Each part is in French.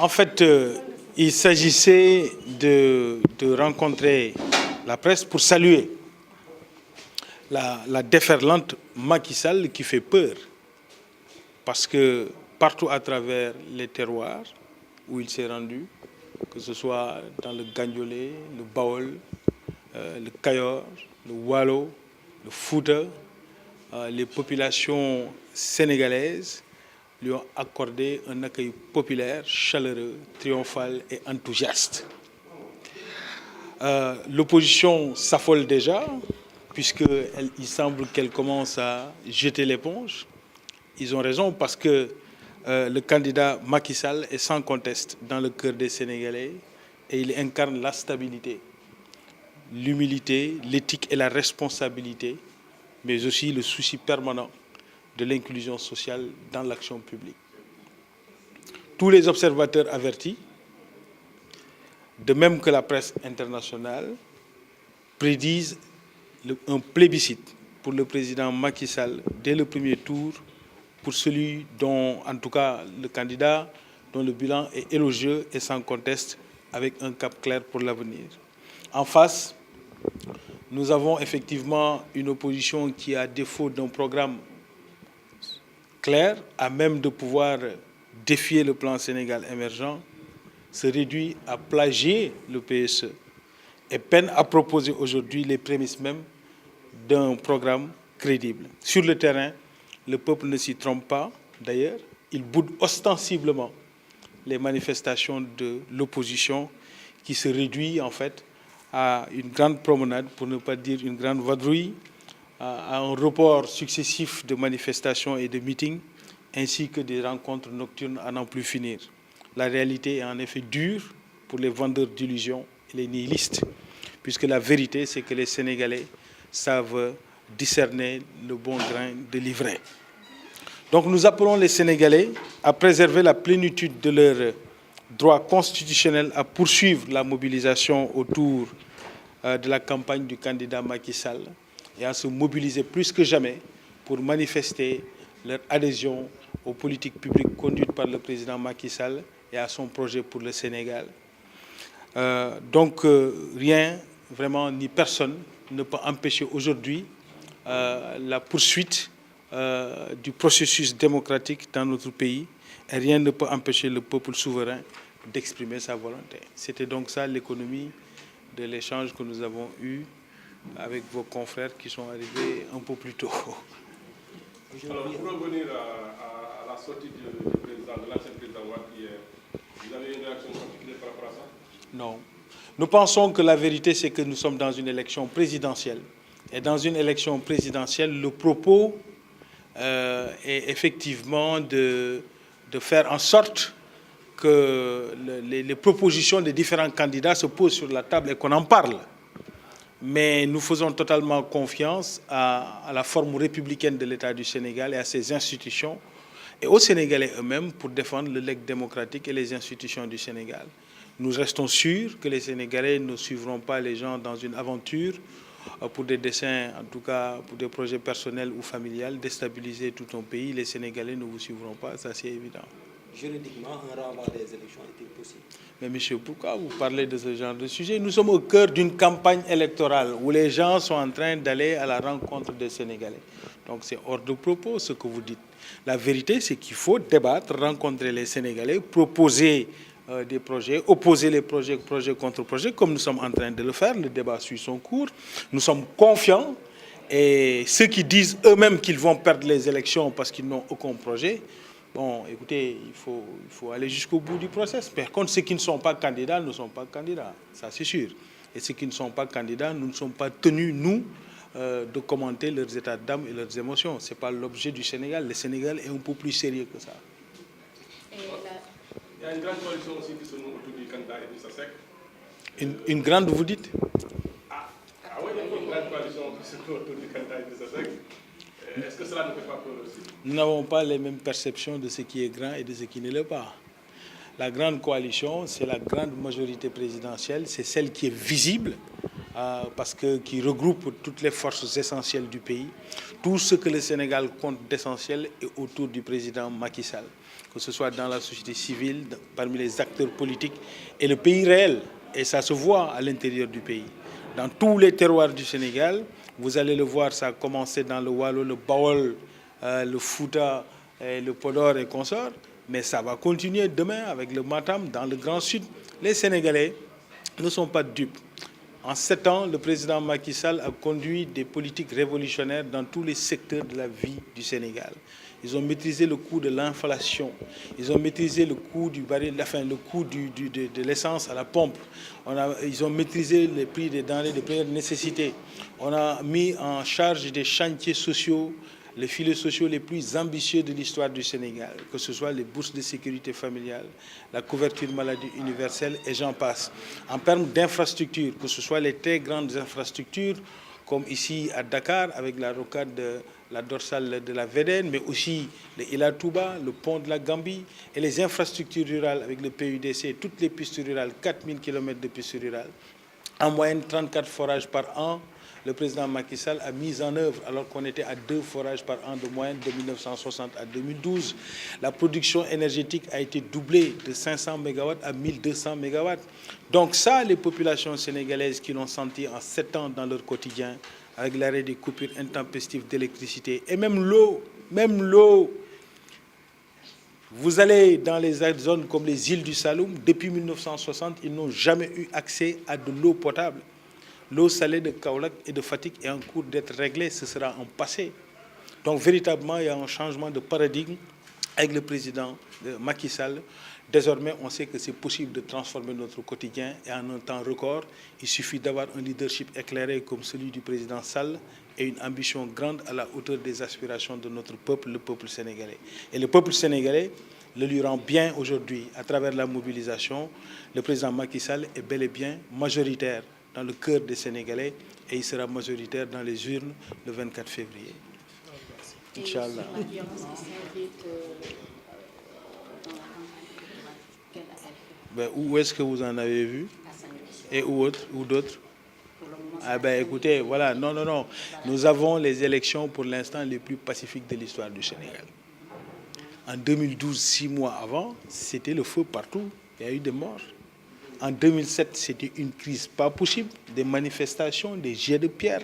En fait, il s'agissait de rencontrer la presse pour saluer la déferlante Macky Sall qui fait peur. Parce que partout à travers les terroirs où il s'est rendu, que ce soit dans le Gandiolé, le Baol, le Cayor, le Waalo, le Fouta, les populations sénégalaises lui ont accordé un accueil populaire, chaleureux, triomphal et enthousiaste. L'opposition s'affole déjà, puisqu'il semble qu'elle commence à jeter l'éponge. Ils ont raison parce que le candidat Macky Sall est sans conteste dans le cœur des Sénégalais et il incarne la stabilité, l'humilité, l'éthique et la responsabilité, mais aussi le souci permanent de l'inclusion sociale dans l'action publique. Tous les observateurs avertis, de même que la presse internationale, prédisent un plébiscite pour le président Macky Sall dès le premier tour, pour celui dont, en tout cas, le candidat dont le bilan est élogieux et sans conteste, avec un cap clair pour l'avenir. En face, nous avons effectivement une opposition qui, à défaut d'un programme clair, à même de pouvoir défier le plan Sénégal émergent, se réduit à plagier le PSE et peine à proposer aujourd'hui les prémices même d'un programme crédible. Sur le terrain, le peuple ne s'y trompe pas, d'ailleurs, il boude ostensiblement les manifestations de l'opposition qui se réduit en fait à une grande promenade, pour ne pas dire une grande vadrouille, à un report successif de manifestations et de meetings, ainsi que des rencontres nocturnes à n'en plus finir. La réalité est en effet dure pour les vendeurs d'illusions et les nihilistes, puisque la vérité, c'est que les Sénégalais savent discerner le bon grain de l'ivraie. Donc nous appelons les Sénégalais à préserver la plénitude de leurs droits constitutionnels, à poursuivre la mobilisation autour de la campagne du candidat Macky Sall et à se mobiliser plus que jamais pour manifester leur adhésion aux politiques publiques conduites par le président Macky Sall et à son projet pour le Sénégal. Rien, vraiment, ni personne ne peut empêcher aujourd'hui la poursuite du processus démocratique dans notre pays, et rien ne peut empêcher le peuple souverain d'exprimer sa volonté. C'était donc ça l'économie de l'échange que nous avons eu avec vos confrères qui sont arrivés un peu plus tôt. Alors, pour revenir à la sortie de l'ancien président Wade hier, vous avez une réaction particulière par rapport à ça? Non. Nous pensons que la vérité, c'est que nous sommes dans une élection présidentielle. Et dans une élection présidentielle, le propos est effectivement de faire en sorte que les propositions des différents candidats se posent sur la table et qu'on en parle. Mais nous faisons totalement confiance à la forme républicaine de l'État du Sénégal et à ses institutions et aux Sénégalais eux-mêmes pour défendre le legs démocratique et les institutions du Sénégal. Nous restons sûrs que les Sénégalais ne suivront pas les gens dans une aventure pour des desseins, en tout cas pour des projets personnels ou familiales, déstabiliser tout un pays. Les Sénégalais ne vous suivront pas, ça c'est évident. Juridiquement, un renvoi des élections est-il possible? Mais monsieur, pourquoi vous parlez de ce genre de sujet? Nous sommes au cœur d'une campagne électorale où les gens sont en train d'aller à la rencontre des Sénégalais. Donc c'est hors de propos ce que vous dites. La vérité, c'est qu'il faut débattre, rencontrer les Sénégalais, proposer des projets, opposer les projets, projet contre projet, comme nous sommes en train de le faire. Le débat suit son cours. Nous sommes confiants. Et ceux qui disent eux-mêmes qu'ils vont perdre les élections parce qu'ils n'ont aucun projet, bon, écoutez, il faut aller jusqu'au bout du process. Par contre, ceux qui ne sont pas candidats ne sont pas candidats, ça c'est sûr. Et ceux qui ne sont pas candidats, nous ne sommes pas tenus, nous, de commenter leurs états d'âme et leurs émotions. Ce n'est pas l'objet du Sénégal. Le Sénégal est un peu plus sérieux que ça. Il y a une grande coalition aussi qui se noue autour du candidat Idrissa Seck. Une grande, vous dites? Ah oui, il y a une grande coalition qui se noue autour du candidat Idrissa Seck. Est-ce que cela ne fait pas peur aussi? Nous n'avons pas les mêmes perceptions de ce qui est grand et de ce qui ne l'est pas. La grande coalition, c'est la grande majorité présidentielle, c'est celle qui est visible, qui regroupe toutes les forces essentielles du pays. Tout ce que le Sénégal compte d'essentiel est autour du président Macky Sall. que ce soit dans la société civile, parmi les acteurs politiques et le pays réel. Et ça se voit à l'intérieur du pays. Dans tous les terroirs du Sénégal, vous allez le voir, ça a commencé dans le Waalo, le Baol, le Fouta, le Podor et consorts, mais ça va continuer demain avec le Matam dans le Grand Sud. Les Sénégalais ne sont pas dupes. En 7 ans, le président Macky Sall a conduit des politiques révolutionnaires dans tous les secteurs de la vie du Sénégal. Ils ont maîtrisé le coût de l'inflation, ils ont maîtrisé le coût du baril, enfin le coût de l'essence à la pompe. Ils ont maîtrisé les prix des denrées de première nécessité. On a mis en charge des chantiers sociaux, les filets sociaux les plus ambitieux de l'histoire du Sénégal, que ce soit les bourses de sécurité familiale, la couverture maladie universelle et j'en passe. En termes d'infrastructures, que ce soit les très grandes infrastructures, comme ici à Dakar, avec la rocade de la dorsale de la Védène, mais aussi le Ila Touba, le pont de la Gambie, et les infrastructures rurales avec le PUDC, toutes les pistes rurales, 4000 km de pistes rurales, en moyenne 34 forages par an. Le président Macky Sall a mis en œuvre, alors qu'on était à 2 forages par an de moyenne de 1960 à 2012. La production énergétique a été doublée de 500 MW à 1200 MW. Donc ça, les populations sénégalaises qui l'ont senti en 7 ans dans leur quotidien, avec l'arrêt des coupures intempestives d'électricité, et même l'eau. Vous allez dans les zones comme les îles du Saloum, depuis 1960, ils n'ont jamais eu accès à de l'eau potable. L'eau salée de Kaolack et de Fatick est en cours d'être réglée, ce sera en passé. Donc véritablement, il y a un changement de paradigme avec le président Macky Sall. Désormais, on sait que c'est possible de transformer notre quotidien et en un temps record. Il suffit d'avoir un leadership éclairé comme celui du président Sall et une ambition grande à la hauteur des aspirations de notre peuple, le peuple sénégalais. Et le peuple sénégalais le lui rend bien aujourd'hui à travers la mobilisation. Le président Macky Sall est bel et bien majoritaire dans le cœur des Sénégalais et il sera majoritaire dans les urnes le 24 février. Inch'Allah. Ben, où est-ce que vous en avez vu? Et où d'autres? Ah ben écoutez, voilà, non. Nous avons les élections pour l'instant les plus pacifiques de l'histoire du Sénégal. En 2012, 6 mois avant, c'était le feu partout. Il y a eu des morts. En 2007, c'était une crise pas possible, des manifestations, des jets de pierre.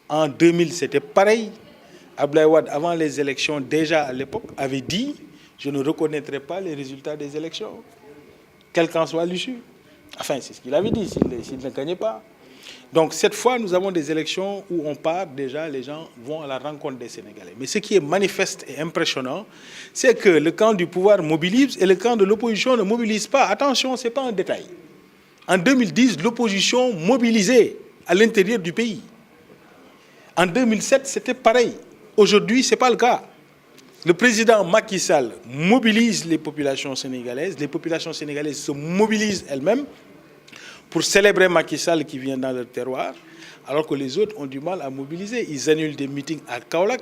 En 2000, c'était pareil. Abdoulaye Wade, avant les élections, déjà à l'époque, avait dit « Je ne reconnaîtrai pas les résultats des élections, quelle qu'en soit l'issue. » Enfin, c'est ce qu'il avait dit, s'il ne gagnait pas. Donc, cette fois, nous avons des élections où on part, déjà, les gens vont à la rencontre des Sénégalais. Mais ce qui est manifeste et impressionnant, c'est que le camp du pouvoir mobilise et le camp de l'opposition ne mobilise pas. Attention, ce n'est pas un détail. En 2010, l'opposition mobilisait à l'intérieur du pays. En 2007, c'était pareil. Aujourd'hui, ce n'est pas le cas. Le président Macky Sall mobilise les populations sénégalaises se mobilisent elles-mêmes pour célébrer Macky Sall qui vient dans leur terroir, alors que les autres ont du mal à mobiliser. Ils annulent des meetings à Kaolack,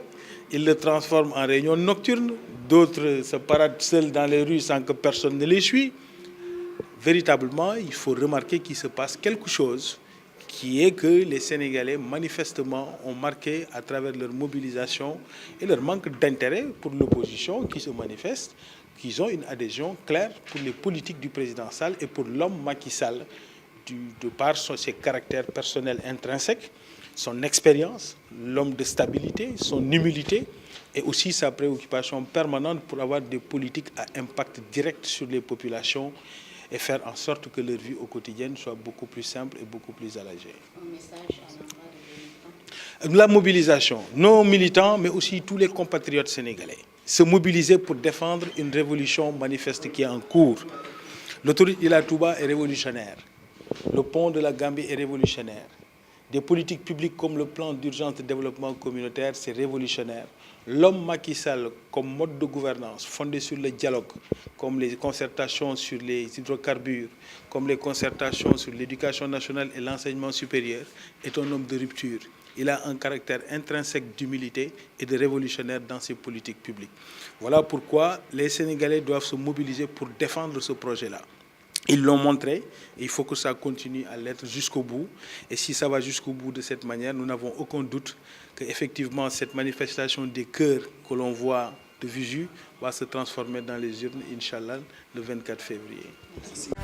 ils le transforment en réunion nocturne, d'autres se paradent seuls dans les rues sans que personne ne les suive. Véritablement, il faut remarquer qu'il se passe quelque chose qui est que les Sénégalais, manifestement, ont marqué à travers leur mobilisation et leur manque d'intérêt pour l'opposition qui se manifeste, qu'ils ont une adhésion claire pour les politiques du président Sall et pour l'homme Macky Sall, de par ses caractères personnels intrinsèques, son expérience, l'homme de stabilité, son humilité et aussi sa préoccupation permanente pour avoir des politiques à impact direct sur les populations et faire en sorte que leur vie au quotidien soit beaucoup plus simple et beaucoup plus allégée. Un message à l'endroit des militants. La mobilisation, nos militants, mais aussi tous les compatriotes sénégalais, se mobiliser pour défendre une révolution manifeste qui est en cours. L'autoroute Ila Touba est révolutionnaire. Le pont de la Gambie est révolutionnaire. Des politiques publiques comme le plan d'urgence de développement communautaire, c'est révolutionnaire. L'homme Macky Sall, comme mode de gouvernance fondé sur le dialogue, comme les concertations sur les hydrocarbures, comme les concertations sur l'éducation nationale et l'enseignement supérieur, est un homme de rupture. Il a un caractère intrinsèque d'humilité et de révolutionnaire dans ses politiques publiques. Voilà pourquoi les Sénégalais doivent se mobiliser pour défendre ce projet-là. Ils l'ont montré, et il faut que ça continue à l'être jusqu'au bout. Et si ça va jusqu'au bout de cette manière, nous n'avons aucun doute qu'effectivement cette manifestation des cœurs que l'on voit de visu va se transformer dans les urnes, Inch'Allah, le 24 février. Merci.